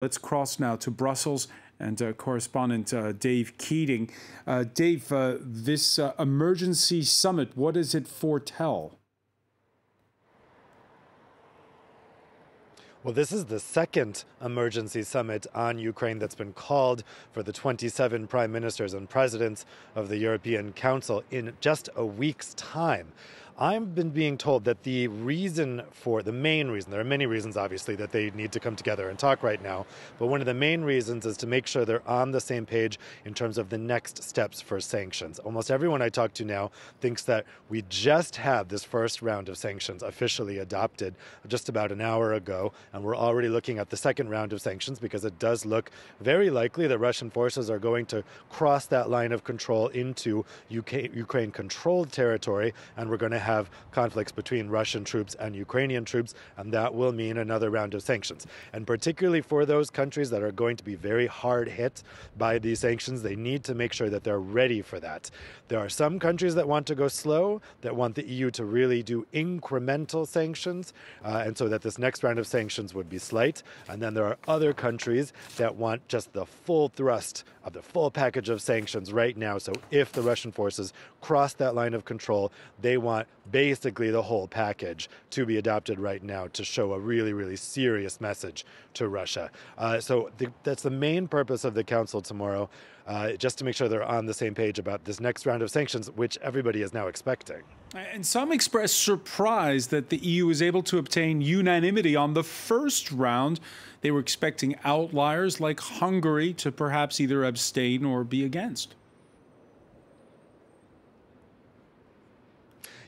Let's cross now to Brussels and correspondent Dave Keating. Dave, this emergency summit, what does it foretell? Well, this is the second emergency summit on Ukraine that's been called for the 27 prime ministers and presidents of the European Council in just a week's time. I've been being told that the main reason, there are many reasons obviously that they need to come together and talk right now, but one of the main reasons is to make sure they're on the same page in terms of the next steps for sanctions. Almost everyone I talk to now thinks that we just had this first round of sanctions officially adopted just about an hour ago, and we're already looking at the second round of sanctions because it does look very likely that Russian forces are going to cross that line of control into Ukraine-controlled territory, and we're going to have conflicts between Russian troops and Ukrainian troops, and that will mean another round of sanctions. And particularly for those countries that are going to be very hard hit by these sanctions, they need to make sure that they're ready for that. There are some countries that want to go slow, that want the EU to really do incremental sanctions, and so that this next round of sanctions would be slight. And then there are other countries that want just the full thrust of the full package of sanctions right now. So if the Russian forces cross that line of control, they want basically the whole package to be adopted right now to show a really, really serious message to Russia. That's the main purpose of the Council tomorrow, just to make sure they're on the same page about this next round of sanctions, which everybody is now expecting. And some express surprise that the EU was able to obtain unanimity on the first round. They were expecting outliers like Hungary to perhaps either abstain or be against.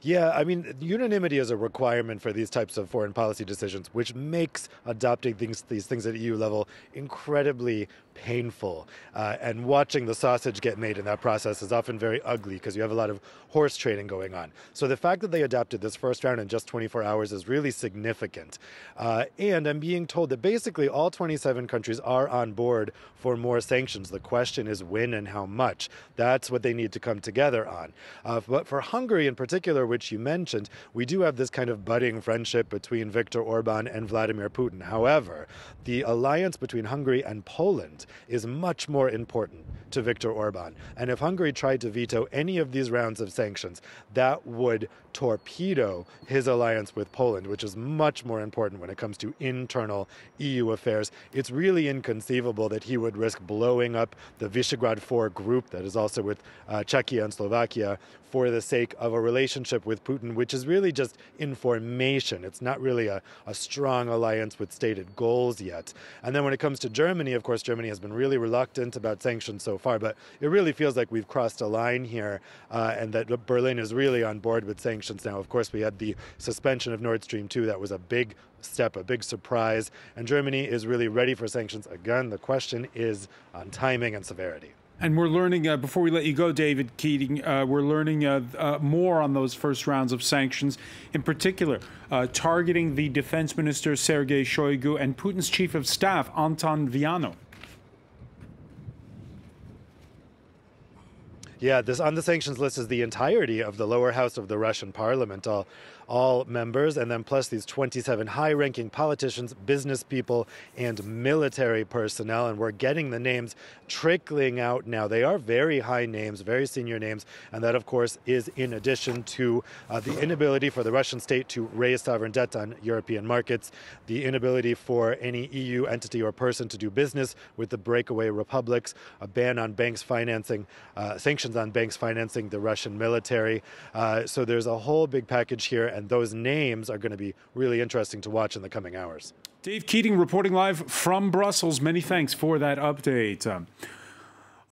Yeah, I mean, unanimity is a requirement for these types of foreign policy decisions, which makes adopting these things at EU level incredibly painful. And watching the sausage get made in that process is often very ugly because you have a lot of horse trading going on. So the fact that they adopted this first round in just 24 hours is really significant. And I'm being told that basically all 27 countries are on board for more sanctions. The question is when and how much. That's what they need to come together on. But for Hungary in particular, which you mentioned, we do have this kind of budding friendship between Viktor Orban and Vladimir Putin. However, the alliance between Hungary and Poland is much more important to Viktor Orban. And if Hungary tried to veto any of these rounds of sanctions, that would torpedo his alliance with Poland, which is much more important when it comes to internal EU affairs. It's really inconceivable that he would risk blowing up the Visegrad 4 group that is also with Czechia and Slovakia for the sake of a relationship with Putin, which is really just in formation. It's not really a strong alliance with stated goals yet. And then when it comes to Germany, of course, Germany has been really reluctant about sanctions so far, but it really feels like we've crossed a line here and that Berlin is really on board with sanctions now. Of course, we had the suspension of Nord Stream 2. That was a big step, a big surprise. And Germany is really ready for sanctions. Again, the question is on timing and severity. And we're learning, before we let you go, David Keating, we're learning more on those first rounds of sanctions, in particular, targeting the defense minister, Sergei Shoigu, and Putin's chief of staff, Anton Viano. Yeah, this on the sanctions list is the entirety of the lower house of the Russian parliament, all members, and then plus these 27 high-ranking politicians, business people, and military personnel. And we're getting the names trickling out now. They are very high names, very senior names, and that, of course, is in addition to the inability for the Russian state to raise sovereign debt on European markets, the inability for any EU entity or person to do business with the breakaway republics, a ban on banks financing, sanctions on banks financing the Russian military. So there's a whole big package here, and those names are going to be really interesting to watch in the coming hours. Dave Keating reporting live from Brussels. Many thanks for that update.